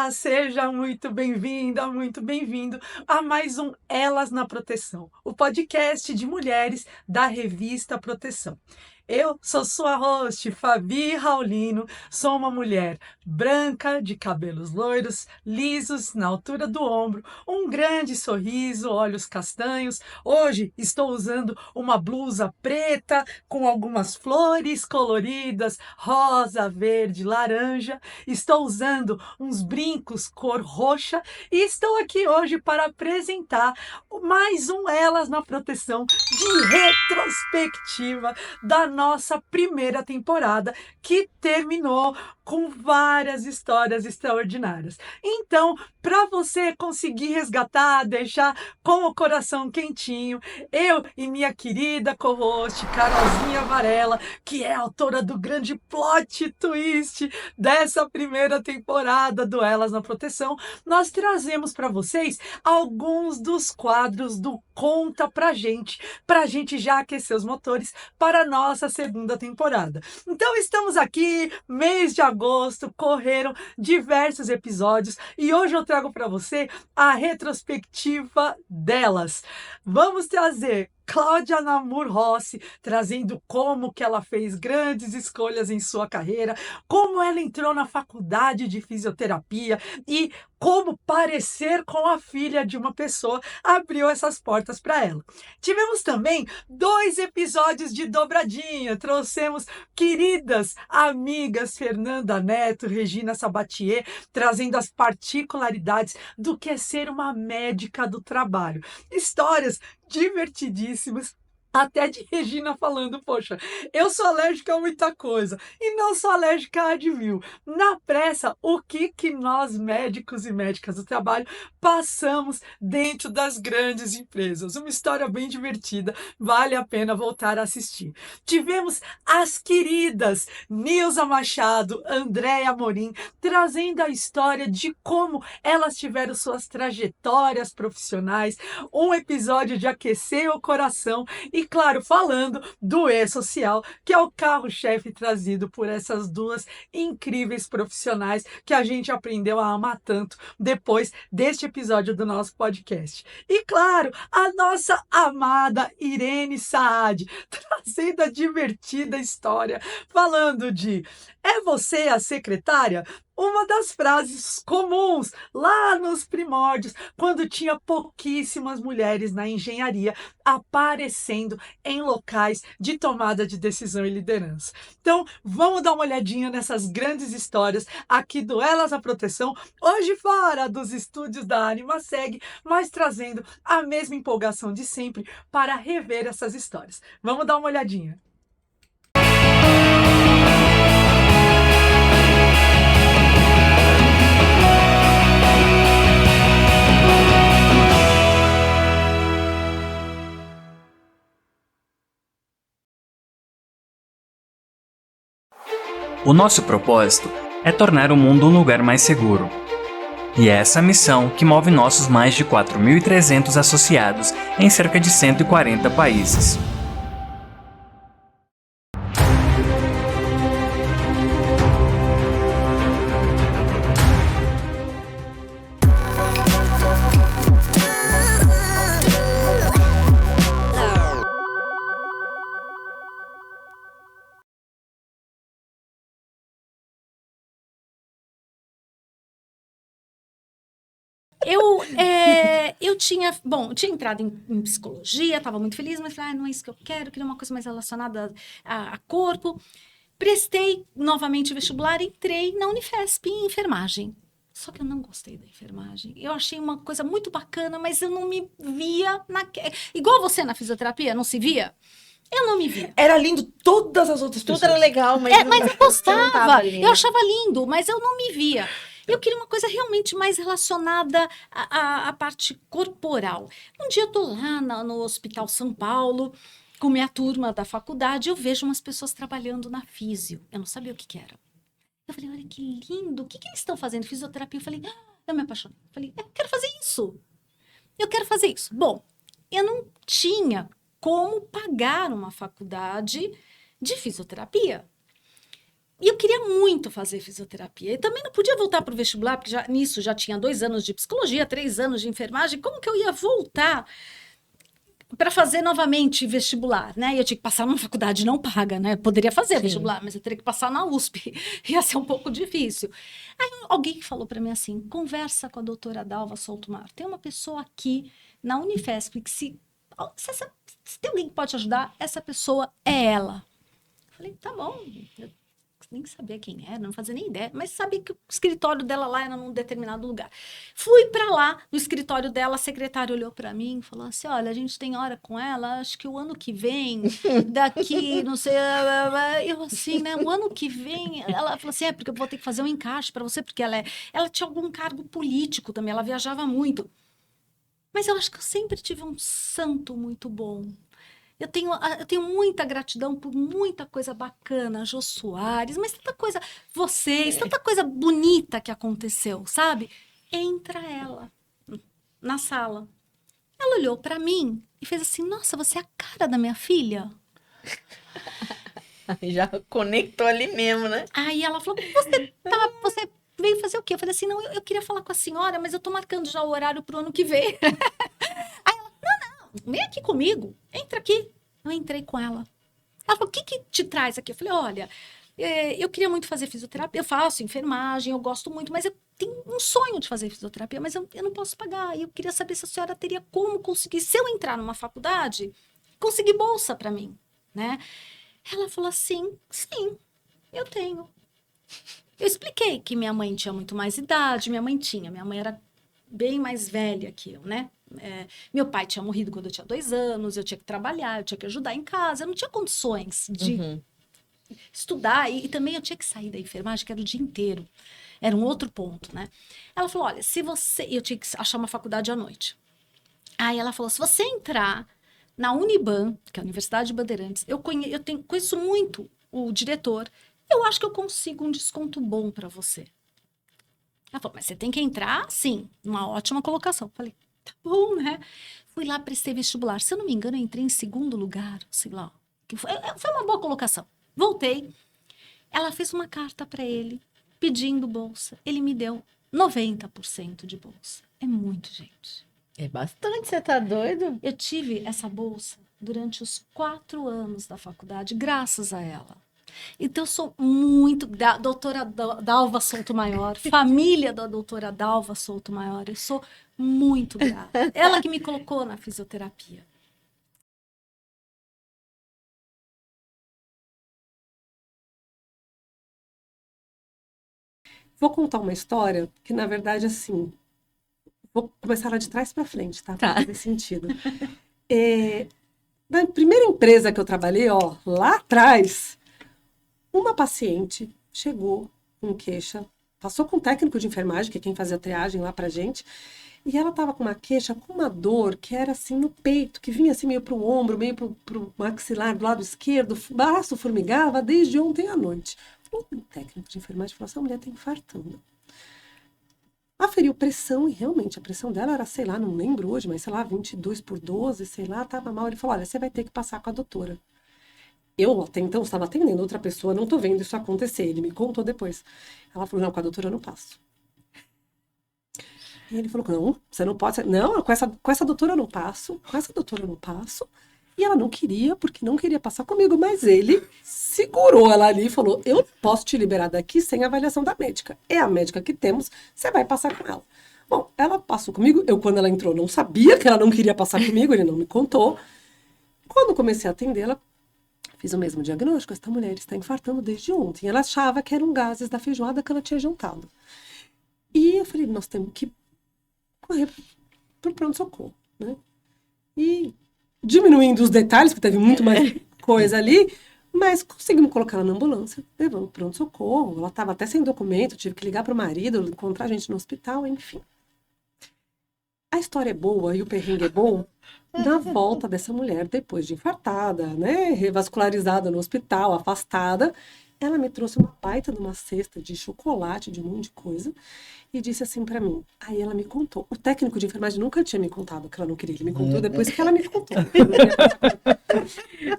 Olá, seja muito bem-vinda, muito bem-vindo a mais um Elas na Proteção, o podcast de mulheres da revista Proteção. Eu sou sua host, Fabi Raulino, sou uma mulher branca, de cabelos loiros, lisos, na altura do ombro, um grande sorriso, olhos castanhos. Hoje estou usando uma blusa preta com algumas flores coloridas, rosa, verde, laranja. Estou usando uns brincos cor roxa e estou aqui hoje para apresentar mais um Elas na Proteção de retrospectiva da nossa primeira temporada, que terminou com várias histórias extraordinárias. Então, para você conseguir resgatar, deixar com o coração quentinho, eu e minha querida co-host Carolzinha Varela, que é autora do grande plot twist dessa primeira temporada do Elas na Proteção, nós trazemos para vocês alguns dos quadros do Conta Pra Gente já aquecer os motores para a nossa segunda temporada. Então estamos aqui, mês de agosto, correram diversos episódios e hoje eu trago para você a retrospectiva delas. Vamos trazer Cláudia Namur Rossi, trazendo como que ela fez grandes escolhas em sua carreira, como ela entrou na faculdade de fisioterapia e como parecer com a filha de uma pessoa abriu essas portas para ela. Tivemos também 2 episódios de dobradinha, trouxemos queridas amigas Fernanda Neto, Regina Sabatier, trazendo as particularidades do que é ser uma médica do trabalho. Histórias divertidíssimas, até de Regina falando, poxa, eu sou alérgica a muita coisa e não sou alérgica a Advil. Na pressa, o que nós médicos e médicas do trabalho passamos dentro das grandes empresas? Uma história bem divertida, vale a pena voltar a assistir. Tivemos as queridas Nilza Machado, Andréa Amorim, trazendo a história de como elas tiveram suas trajetórias profissionais, um episódio de aquecer o coração e, claro, falando do E-Social, que é o carro-chefe trazido por essas duas incríveis profissionais que a gente aprendeu a amar tanto depois deste episódio do nosso podcast. E, claro, a nossa amada Irene Saad, trazendo a divertida história, falando de "É você a secretária?" Uma das frases comuns lá nos primórdios, quando tinha pouquíssimas mulheres na engenharia aparecendo em locais de tomada de decisão e liderança. Então, vamos dar uma olhadinha nessas grandes histórias aqui do Elas à Proteção, hoje fora dos estúdios da AnimaSeg, mas trazendo a mesma empolgação de sempre para rever essas histórias. Vamos dar uma olhadinha. O nosso propósito é tornar o mundo um lugar mais seguro. E é essa missão que move nossos mais de 4.300 associados em cerca de 140 países. Eu tinha entrado em psicologia, estava muito feliz, mas falei, não é isso que eu queria uma coisa mais relacionada a corpo. Prestei novamente o vestibular, entrei na Unifesp em enfermagem. Só que eu não gostei da enfermagem. Eu achei uma coisa muito bacana, mas eu não me via igual você na fisioterapia, não se via? Eu não me via. Era lindo todas as outras pessoas. Tudo era legal, mas... mas eu gostava. Eu achava lindo, mas eu não me via. Eu queria uma coisa realmente mais relacionada à parte corporal. Um dia eu tô lá no Hospital São Paulo, com minha turma da faculdade, eu vejo umas pessoas trabalhando na físio. Eu não sabia o que era. Eu falei, olha que lindo, o que eles estão fazendo? Fisioterapia. Eu falei, eu me apaixonei. Eu falei, eu quero fazer isso. Eu quero fazer isso. Bom, eu não tinha como pagar uma faculdade de fisioterapia. E eu queria muito fazer fisioterapia. E também não podia voltar para o vestibular, porque nisso já tinha 2 anos de psicologia, 3 anos de enfermagem. Como que eu ia voltar para fazer novamente vestibular, né? E eu tinha que passar numa faculdade não paga, né? Eu poderia fazer vestibular, mas eu teria que passar na USP. Ia ser um pouco difícil. Aí alguém falou para mim assim, conversa com a doutora Dalva Soutomar. Tem uma pessoa aqui na Unifesp que se tem alguém que pode te ajudar, essa pessoa é ela. Eu falei, tá bom, eu nem sabia quem era, não fazia nem ideia, mas sabia que o escritório dela lá era num determinado lugar. Fui para lá, no escritório dela, a secretária olhou para mim e falou assim, olha, a gente tem hora com ela, acho que o ano que vem, daqui, não sei, eu assim, né, o ano que vem, ela falou assim, porque eu vou ter que fazer um encaixe para você, porque ela tinha algum cargo político também, ela viajava muito. Mas eu acho que eu sempre tive um santo muito bom. Eu tenho muita gratidão por muita coisa bacana, Jô Soares, mas tanta coisa, vocês, tanta coisa bonita que aconteceu, sabe? Entra ela na sala. Ela olhou pra mim e fez assim, nossa, você é a cara da minha filha? Já conectou ali mesmo, né? Aí ela falou, você veio fazer o quê? Eu falei assim, não, eu queria falar com a senhora, mas eu tô marcando já o horário pro ano que vem. Aí ela, não, vem aqui comigo, entra aqui. Eu entrei com ela. Ela falou, o que te traz aqui? Eu falei, olha, eu queria muito fazer fisioterapia, eu faço enfermagem, eu gosto muito, mas eu tenho um sonho de fazer fisioterapia, mas eu não posso pagar. E eu queria saber se a senhora teria como conseguir, se eu entrar numa faculdade, conseguir bolsa para mim, né? Ela falou assim, sim, eu tenho. Eu expliquei que minha mãe tinha muito mais idade, minha mãe era bem mais velha que eu, né? Meu pai tinha morrido quando eu tinha 2 anos, eu tinha que trabalhar, eu tinha que ajudar em casa, eu não tinha condições de estudar e também eu tinha que sair da enfermagem, que era o dia inteiro. Era um outro ponto, né? Ela falou, olha, eu tinha que achar uma faculdade à noite. Aí ela falou, se você entrar na Uniban, que é a Universidade de Bandeirantes, eu conheço muito o diretor, eu acho que eu consigo um desconto bom para você. Ela falou, mas você tem que entrar, sim, numa ótima colocação. Falei, tá bom, né? Fui lá, prestei vestibular. Se eu não me engano, eu entrei em 2º lugar, sei lá. Foi uma boa colocação. Voltei. Ela fez uma carta para ele, pedindo bolsa. Ele me deu 90% de bolsa. É muito, gente. É bastante, você tá doido? Eu tive essa bolsa durante os 4 anos da faculdade, graças a ela. Então, eu sou muito da doutora Dalva Soutomaior, família da doutora Dalva Soutomaior. Eu sou muito grata. Ela que me colocou na fisioterapia. Vou contar uma história que, na verdade, assim, vou começar lá de trás para frente, tá? Para fazer sentido. Na primeira empresa que eu trabalhei, ó, lá atrás, uma paciente chegou com queixa, passou com um técnico de enfermagem, que é quem fazia a triagem lá pra gente, e ela tava com uma queixa, com uma dor que era assim no peito, que vinha assim meio pro ombro, meio pro maxilar do lado esquerdo, o braço formigava desde ontem à noite. O técnico de enfermagem falou, essa mulher tá infartando. Aferiu pressão, e realmente a pressão dela era, sei lá, não lembro hoje, mas sei lá, 22/12, sei lá, tava mal. Ele falou, olha, você vai ter que passar com a doutora. Eu até então estava atendendo outra pessoa, não tô vendo isso acontecer. Ele me contou depois. Ela falou, não, com a doutora eu não passo. E ele falou, não, você não pode. Não, com essa doutora eu não passo, com essa doutora eu não passo. E ela não queria, porque não queria passar comigo, mas ele segurou ela ali e falou, eu não posso te liberar daqui sem avaliação da médica. É a médica que temos, você vai passar com ela. Bom, ela passou comigo, eu quando ela entrou não sabia que ela não queria passar comigo, ele não me contou. Quando comecei a atendê-la, fiz o mesmo diagnóstico, esta mulher está infartando desde ontem. Ela achava que eram gases da feijoada que ela tinha jantado. E eu falei, nós temos que correr para o pronto-socorro, né? E diminuindo os detalhes, porque teve muito mais coisa ali, mas conseguimos colocar ela na ambulância, levamos para o pronto-socorro. Ela estava até sem documento, tive que ligar para o marido, encontrar a gente no hospital, enfim. A história é boa e o perrengue é bom na volta dessa mulher depois de infartada, né, revascularizada no hospital, afastada. Ela me trouxe uma baita de uma cesta de chocolate, de um monte de coisa, e disse assim pra mim. Aí ela me contou. O técnico de enfermagem nunca tinha me contado que ela não queria. Ele me contou depois que ela me contou.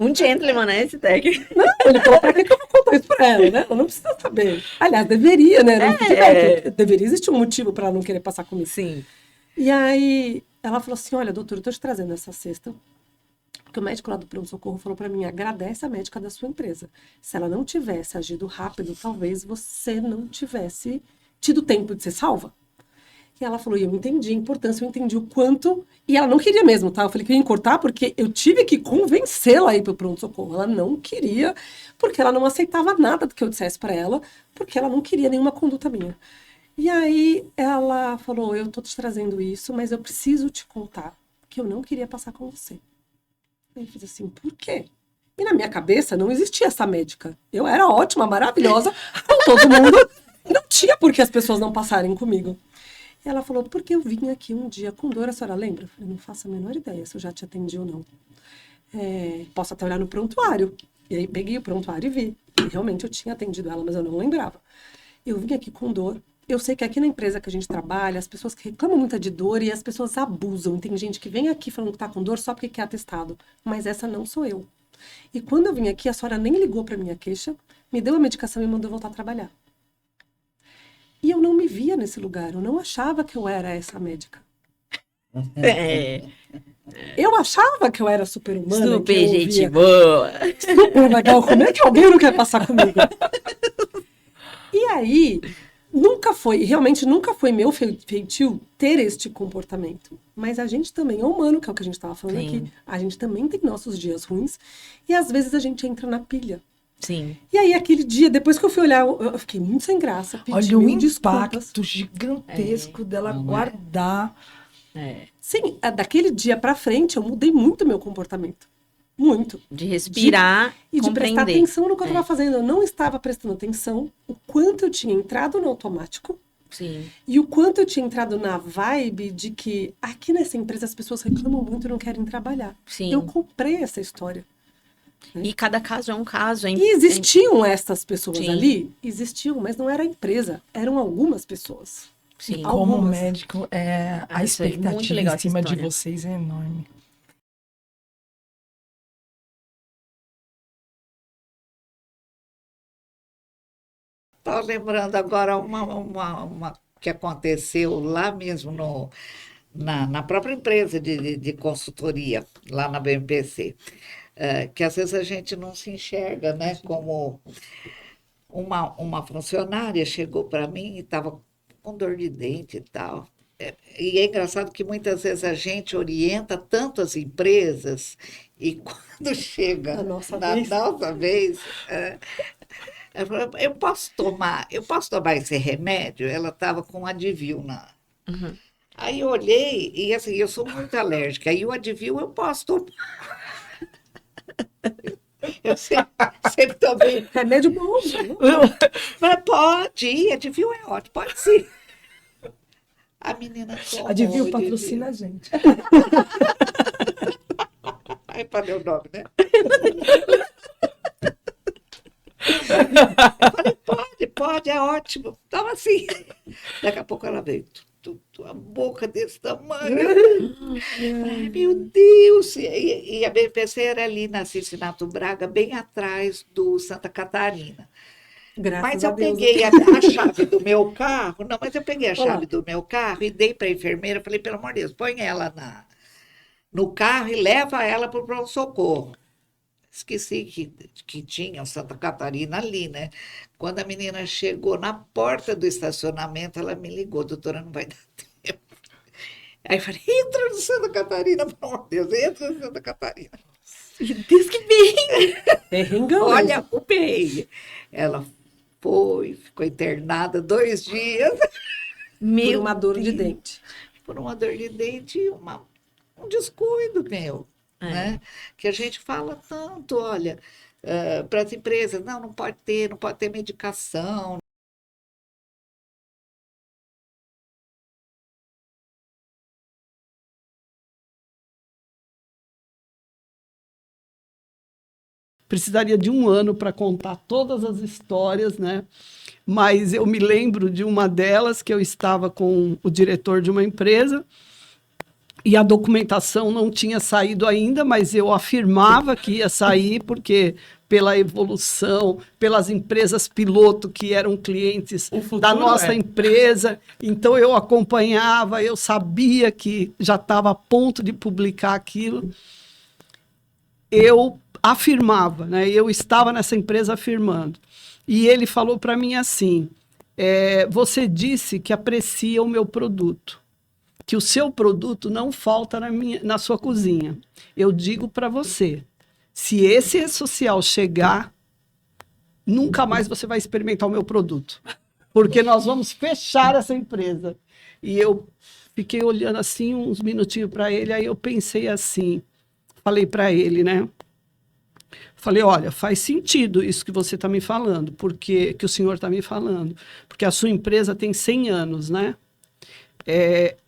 Um gentleman, né, esse técnico? Ele falou, pra que eu vou contar isso pra ela, né? Eu não preciso saber. Aliás, deveria, né? Era um feedback. Deveria existir um motivo pra ela não querer passar comigo. Sim. E aí, ela falou assim, olha, doutor, eu tô te trazendo essa cesta, porque o médico lá do pronto-socorro falou pra mim, agradece a médica da sua empresa. Se ela não tivesse agido rápido, talvez você não tivesse tido tempo de ser salva. E ela falou, e eu entendi a importância, eu entendi o quanto... E ela não queria mesmo, tá? Eu falei que eu ia cortar porque eu tive que convencê-la a ir pro pronto-socorro. Ela não queria, porque ela não aceitava nada do que eu dissesse pra ela, porque ela não queria nenhuma conduta minha. E aí ela falou, eu tô te trazendo isso, mas eu preciso te contar que eu não queria passar com você. Eu fiz assim, por quê? E na minha cabeça não existia essa médica. Eu era ótima, maravilhosa, com todo mundo. Não tinha por que as pessoas não passarem comigo. E ela falou, porque eu vim aqui um dia com dor, a senhora lembra? Eu falei, não faço a menor ideia se eu já te atendi ou não. Posso até olhar no prontuário. E aí peguei o prontuário e vi. E realmente eu tinha atendido ela, mas eu não lembrava. Eu vim aqui com dor. Eu sei que aqui na empresa que a gente trabalha, as pessoas que reclamam muito de dor e as pessoas abusam. Tem gente que vem aqui falando que tá com dor só porque quer atestado. Mas essa não sou eu. E quando eu vim aqui, a senhora nem ligou pra minha queixa, me deu a medicação e mandou voltar a trabalhar. E eu não me via nesse lugar. Eu não achava que eu era essa médica. Eu achava que eu era super-humana. Super que eu gente ouvia, boa. super legal. Como é que alguém não quer passar comigo? E aí, realmente nunca foi meu feitio ter este comportamento. Mas a gente também é humano, que é o que a gente estava falando Sim. aqui. A gente também tem nossos dias ruins. E às vezes a gente entra na pilha. Sim. E aí, aquele dia, depois que eu fui olhar, eu fiquei muito sem graça. Pedi Olha o mil desculpas. impacto gigantesco dela guardar. Sim, daquele dia pra frente, eu mudei muito meu comportamento. Muito. De respirar E de prestar compreender. atenção no que eu estava fazendo. Eu não estava prestando atenção o quanto eu tinha entrado no automático Sim. e o quanto eu tinha entrado na vibe de que aqui nessa empresa as pessoas reclamam muito e não querem trabalhar. Sim. Eu comprei essa história. E cada caso é um caso. E existiam estas pessoas Sim. ali? Existiam, mas não era a empresa. Eram algumas pessoas. Sim. Como Algumas. médico, a Essa é muito expectativa legal em essa cima de história. vocês é enorme. Estava lembrando agora uma que aconteceu lá mesmo na própria empresa de consultoria, lá na BMPC, que às vezes a gente não se enxerga, né? Como uma funcionária chegou para mim e estava com dor de dente e tal. E é engraçado que muitas vezes a gente orienta tanto as empresas e quando chega Na nossa na vez. nossa vez, ela falou, eu posso tomar esse remédio? Ela estava com Advil na. Aí eu olhei e assim, eu sou muito alérgica. Aí o Advil eu posso tomar. Eu sempre tomei. Remédio bom. Falei, pode ir, Advil é ótimo, pode sim. A menina tomou. Advil patrocina a gente. Aí falei o nome, né? Pode, é ótimo. Tava assim. Daqui a pouco ela veio, a boca desse tamanho. Ai, meu Deus! E a BPC era ali na Cincinato Braga, bem atrás do Santa Catarina. Graças Mas a eu Deus. peguei a chave do meu carro, não, mas eu peguei a Olá. chave do meu carro e dei para a enfermeira, falei, pelo amor de Deus, põe ela no carro e leva ela para o pronto-socorro. Esqueci que tinha o Santa Catarina ali, né? Quando a menina chegou na porta do estacionamento, ela me ligou, doutora, não vai dar tempo. Aí eu falei, entra no Santa Catarina, pelo amor de Deus, entra no Santa Catarina. Deus que bem. Perrengão. Olha o PEI. Ela ficou internada 2 dias Por uma dor de dente. por uma dor de dente e um descuido meu, né? Que a gente fala tanto, olha, para as empresas, não pode ter medicação. precisaria de um ano para contar todas as histórias, né? Mas eu me lembro de uma delas que eu estava com o diretor de uma empresa e a documentação não tinha saído ainda, mas eu afirmava que ia sair porque pela evolução, pelas empresas piloto que eram clientes da nossa empresa, então eu acompanhava, eu sabia que já estava a ponto de publicar aquilo. Eu afirmava, né? Eu estava nessa empresa afirmando. E ele falou para mim assim, você disse que aprecia o meu produto, que o seu produto não falta na sua cozinha. Eu digo para você, se esse E-Social chegar, nunca mais você vai experimentar o meu produto, porque nós vamos fechar essa empresa. E eu fiquei olhando assim uns minutinhos para ele, aí eu pensei assim, falei para ele, né? Falei, olha, faz sentido isso que você está me falando, que o senhor está me falando, porque a sua empresa tem 100 anos, né?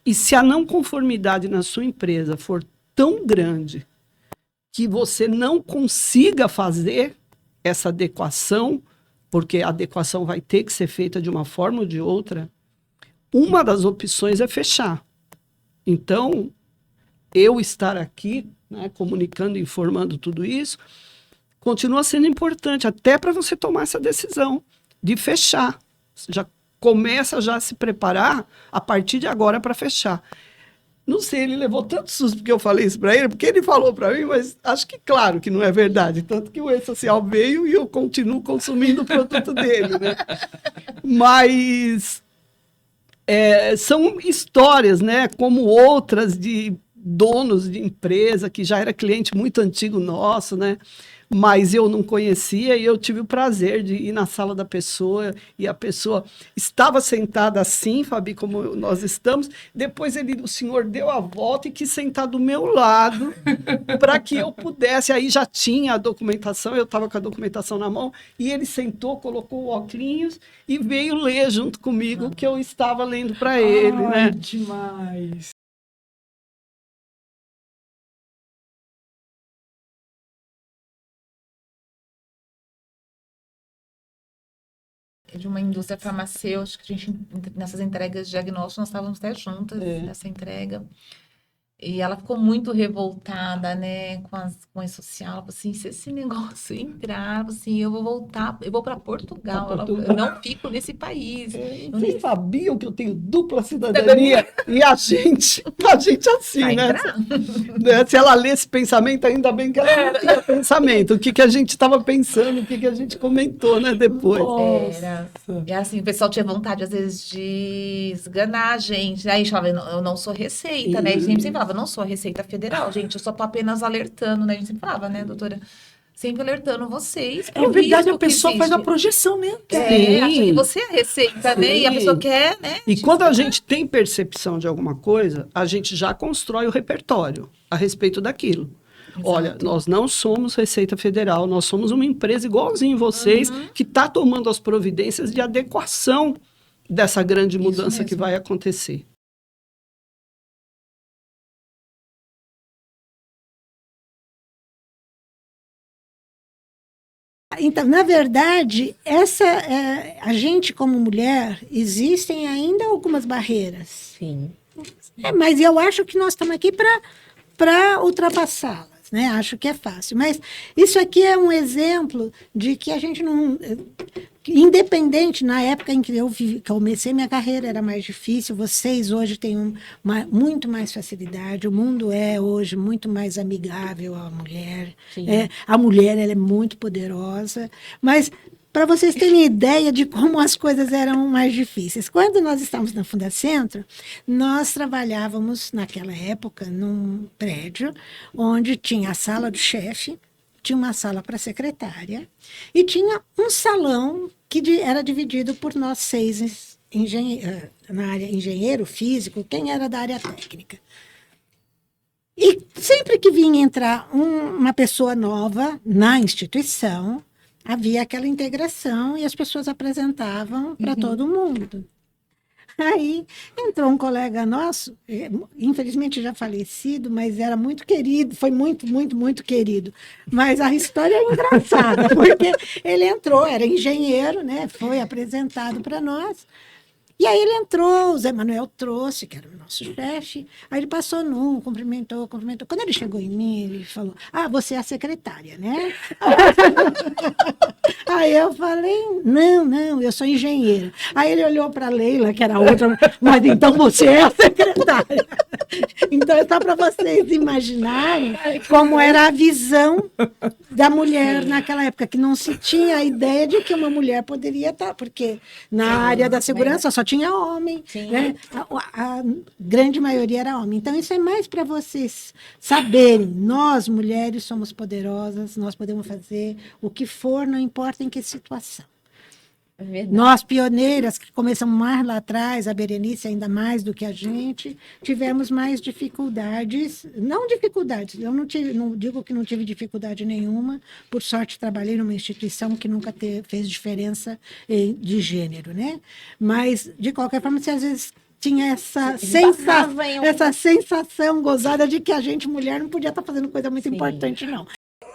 E se a não conformidade na sua empresa for tão grande que você não consiga fazer essa adequação, porque a adequação vai ter que ser feita de uma forma ou de outra, uma das opções é fechar. Então, eu estar aqui, né, comunicando, informando tudo isso, continua sendo importante, até para você tomar essa decisão de fechar. Você já começa já a se preparar a partir de agora para fechar. Não sei, ele levou tanto susto porque eu falei isso para ele, porque ele falou para mim, mas acho que claro que não é verdade. Tanto que o E-Social veio e eu continuo consumindo o produto dele, né? Mas são histórias, né? Como outras de donos de empresa, que já era cliente muito antigo nosso, né? Mas eu não conhecia e eu tive o prazer de ir na sala da pessoa e a pessoa estava sentada assim, Fabi, como nós estamos. Depois o senhor deu a volta e quis sentar do meu lado para que eu pudesse. Aí já tinha a documentação, eu estava com a documentação na mão e ele sentou, colocou o óculos e veio ler junto comigo o que eu estava lendo para ele, né? Demais. De uma indústria farmacêutica, a gente, nessas entregas de diagnóstico, nós estávamos até juntas nessa entrega. E ela ficou muito revoltada, né, com esse social. Ela falou assim, se esse negócio entrar, assim, eu vou voltar, eu vou para Portugal. Eu não fico nesse país. Vocês sabiam que eu tenho dupla cidadania? E a gente assim, Vai né? entrar. Se ela lê esse pensamento, ainda bem que ela não tinha pensamento. O que a gente estava pensando, o que a gente comentou, né, depois. Era. E assim, o pessoal tinha vontade, às vezes, de esganar a gente. Aí a gente falava, eu não sou receita, né? A gente sempre falava, eu não sou a Receita Federal, gente, eu só tô apenas alertando, né? A gente sempre falava, né, doutora? Sempre alertando vocês. Na verdade, a pessoa faz a projeção mesmo. Acha que você é a Receita, né? E a pessoa quer, né? E quando a gente tem percepção de alguma coisa, a gente já constrói o repertório a respeito daquilo. Exato. Olha, nós não somos Receita Federal, nós somos uma empresa igualzinho vocês, que está tomando as providências de adequação dessa grande mudança que vai acontecer. Então, na verdade, a gente como mulher, existem ainda algumas barreiras. Sim. Mas eu acho que nós estamos aqui para ultrapassá-las, né? Acho que é fácil. Mas isso aqui é um exemplo de que a gente não... Independente, na época em que eu comecei minha carreira, era mais difícil. Vocês hoje têm muito mais facilidade. O mundo é hoje muito mais amigável à mulher. A mulher ela é muito poderosa. Mas, para vocês terem ideia de como as coisas eram mais difíceis, quando nós estávamos na Fundacentro, nós trabalhávamos, naquela época, num prédio onde tinha a sala do chefe, tinha uma sala para a secretária e tinha um salão que era dividido por nós 6 na área engenheiro, físico, quem era da área técnica. E sempre que vinha entrar uma pessoa nova na instituição, havia aquela integração e as pessoas apresentavam para todo mundo. Aí entrou um colega nosso, infelizmente já falecido, mas era muito querido, foi muito, muito, muito querido. Mas a história é engraçada, porque ele entrou, era engenheiro, né? Foi apresentado para nós. E aí ele entrou, o Zé Manuel trouxe, que era o nosso chefe. Aí ele passou num, cumprimentou, cumprimentou. Quando ele chegou em mim, ele falou: "Ah, você é a secretária, né?" Aí eu falei: Não, eu sou engenheira." Aí ele olhou para a Leila, que era a outra, "Mas então você é a secretária." Então é só para vocês imaginarem como era a visão da mulher naquela época, que não se tinha a ideia de que uma mulher poderia estar, porque na área da segurança só tinha homem, né? A grande maioria era homem. Então, isso é mais para vocês saberem. Nós, mulheres, somos poderosas, nós podemos fazer o que for, não importa em que situação. É verdade. Nós, pioneiras, que começamos mais lá atrás, a Berenice ainda mais do que a gente, tivemos mais dificuldades. Não dificuldades, eu não digo que não tive dificuldade nenhuma. Por sorte, trabalhei numa instituição que nunca fez diferença de gênero, né? Mas, de qualquer forma, você às vezes tinha essa sensação gozada de que a gente, mulher, não podia estar fazendo coisa muito importante, não.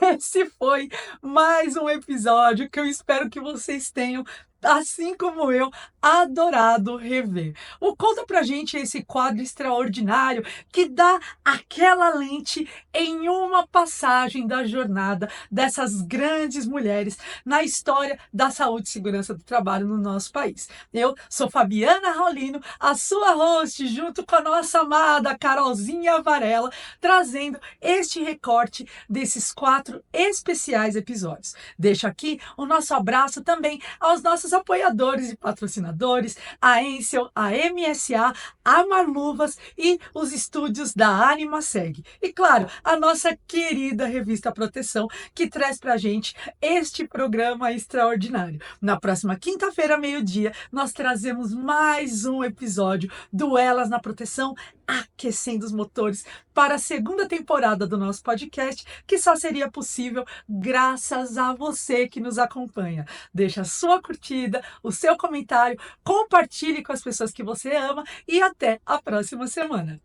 Esse foi mais um episódio que eu espero que vocês tenham, assim como eu, adorado rever. O Conta Pra Gente é esse quadro extraordinário que dá aquela lente em uma passagem da jornada dessas grandes mulheres na história da saúde e segurança do trabalho no nosso país. Eu sou Fabiana Raulino, a sua host, junto com a nossa amada Carolzinha Varela, trazendo este recorte desses 4 especiais episódios. Deixo aqui o nosso abraço também aos nossos apoiadores e patrocinadores, a Encel, a MSA, a Marluvas e os estúdios da AnimaSeg. E claro, a nossa querida revista Proteção, que traz pra gente este programa extraordinário. Na próxima quinta-feira, meio-dia, nós trazemos mais um episódio do Elas na Proteção, aquecendo os motores para a segunda temporada do nosso podcast, que só seria possível graças a você que nos acompanha. Deixa a sua curtida, o seu comentário, compartilhe com as pessoas que você ama e até a próxima semana.